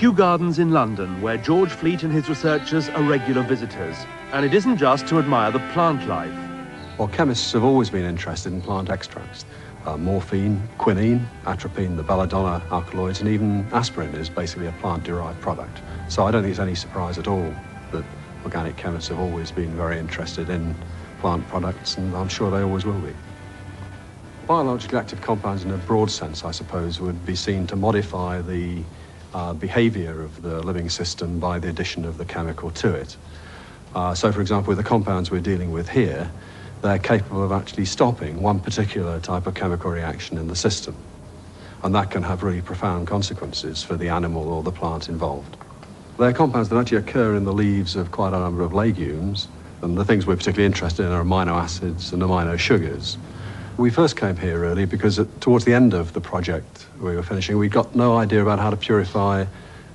Kew Gardens in London, where George Fleet and his researchers are regular visitors. And it isn't just to admire the plant life. Well, chemists have always been interested in plant extracts. Morphine, quinine, atropine, the belladonna alkaloids, and even aspirin is basically a plant-derived product. So I don't think it's any surprise at all that organic chemists have always been very interested in plant products, and I'm sure they always will be. Biologically active compounds in a broad sense, I suppose, would be seen to modify the behavior of the living system by the addition of the chemical to it. So, for example, with the compounds we're dealing with here, they're capable of actually stopping one particular type of chemical reaction in the system. And that can have really profound consequences for the animal or the plant involved. They're compounds that actually occur in the leaves of quite a number of legumes, and the things we're particularly interested in are amino acids and amino sugars. We first came here really because towards the end of the project we were finishing, we got no idea about how to purify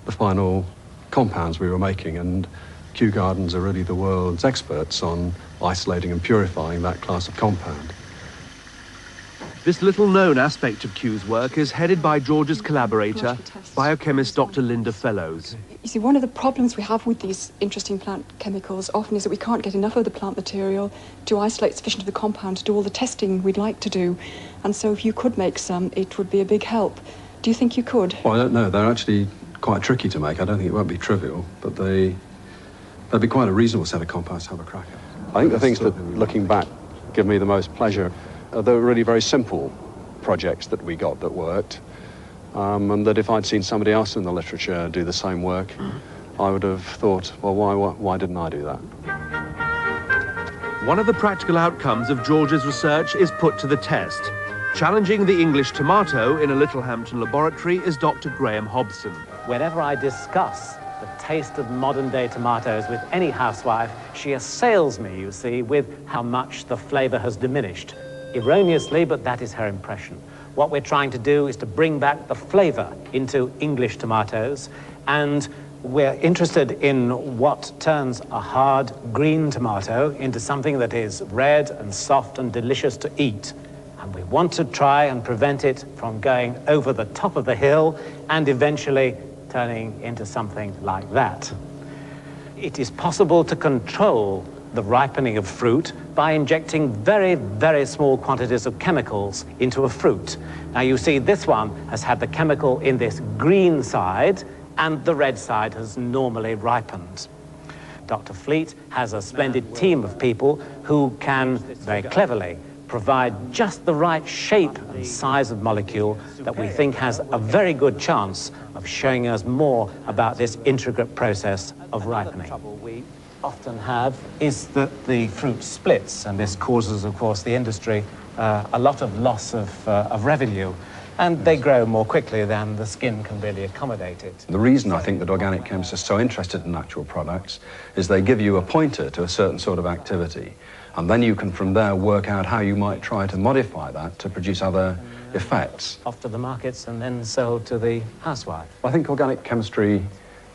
the final compounds we were making, and Kew Gardens are really the world's experts on isolating and purifying that class of compound. This little-known aspect of Kew's work is headed by George's collaborator, biochemist Dr. Linda Fellows. You see, one of the problems we have with these interesting plant chemicals often is that we can't get enough of the plant material to isolate sufficient of the compound to do all the testing we'd like to do. And so if you could make some, it would be a big help. Do you think you could? Well, I don't know. They're actually quite tricky to make. I don't think it won't be trivial, but they'd be quite a reasonable set of compounds to have a crack at. I think the things that, looking back, give me the most pleasure are the really very simple projects that we got that worked. And that if I'd seen somebody else in the literature do the same work, I would have thought, well, why didn't I do that? One of the practical outcomes of George's research is put to the test. Challenging the English tomato in a Littlehampton laboratory is Dr. Graham Hobson. Whenever I discuss the taste of modern-day tomatoes with any housewife, she assails me, you see, with how much the flavour has diminished. Erroneously, but that is her impression. What we're trying to do is to bring back the flavour into English tomatoes, and we're interested in what turns a hard green tomato into something that is red and soft and delicious to eat. And we want to try and prevent it from going over the top of the hill and eventually turning into something like that. It is possible to control the ripening of fruit by injecting very, very small quantities of chemicals into a fruit. Now you see this one has had the chemical in this green side and the red side has normally ripened. Dr. Fleet has a splendid team of people who can very cleverly provide just the right shape and size of molecule that we think has a very good chance of showing us more about this intricate process of ripening. Often have is that the fruit splits, and this causes, of course, the industry a lot of loss of revenue, and they grow more quickly than the skin can really accommodate it. The reason I think that organic chemists are so interested in natural products is they give you a pointer to a certain sort of activity, and then you can from there work out how you might try to modify that to produce other effects. Off to the markets and then sold to the housewife. I think organic chemistry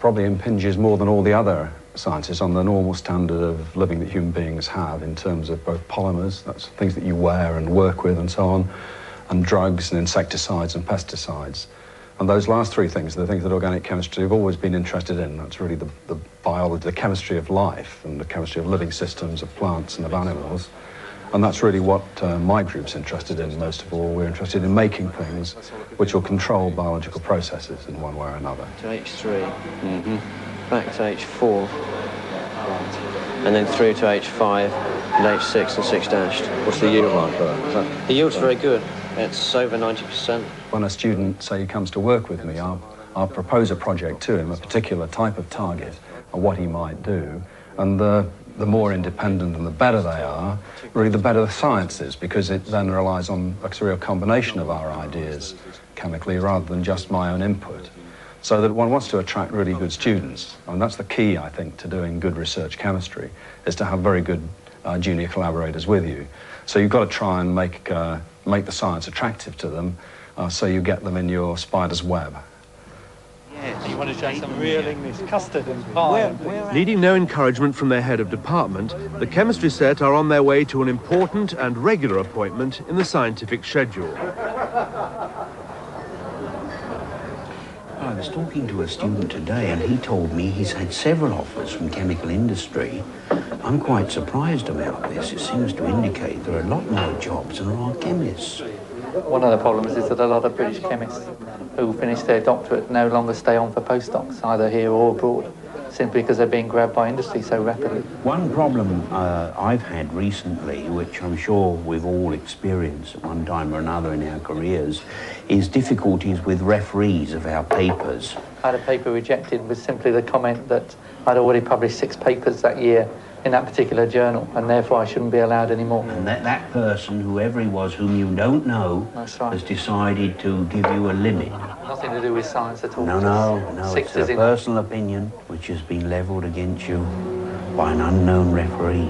probably impinges more than all the other sciences on the normal standard of living that human beings have in terms of both polymers, that's things that you wear and work with and so on, and drugs and insecticides and pesticides. And those last three things are the things that organic chemistry have always been interested in. That's really the biology, the chemistry of life and the chemistry of living systems, of plants and of animals. And that's really what my group's interested in most of all. We're interested in making things which will control biological processes in one way or another. To H3, back to H4, and then through to H5, and H6 and 6 dashed. What's the yield like for that? The yield's very good. It's over 90%. When a student, say, comes to work with me, I'll propose a project to him, a particular type of target, and what he might do. And the more independent and the better they are, really the better the science is, because it then relies on a real combination of our ideas chemically rather than just my own input. So that one wants to attract really good students. And that's the key, I think, to doing good research chemistry, is to have very good junior collaborators with you. So you've got to try and make the science attractive to them, so you get them in your spider's web. Yes. You want to show some real English custard and pie. Needing no encouragement from their head of department, the chemistry set are on their way to an important and regular appointment in the scientific schedule. I was talking to a student today and he told me he's had several offers from chemical industry. I'm quite surprised about this. It seems to indicate there are a lot more jobs than there are chemists. One of the problems is that a lot of British chemists who finish their doctorate no longer stay on for postdocs, either here or abroad, simply because they're being grabbed by industry so rapidly. One problem I've had recently, which I'm sure we've all experienced at one time or another in our careers, is difficulties with referees of our papers. I had a paper rejected with simply the comment that I'd already published 6 papers that year in that particular journal, and therefore I shouldn't be allowed anymore. And that person, whoever he was, whom you don't know, That's right. has decided to give you a limit. Nothing to do with science at all. No, 6 it's is a enough. personal opinion which has been levelled against you by an unknown referee.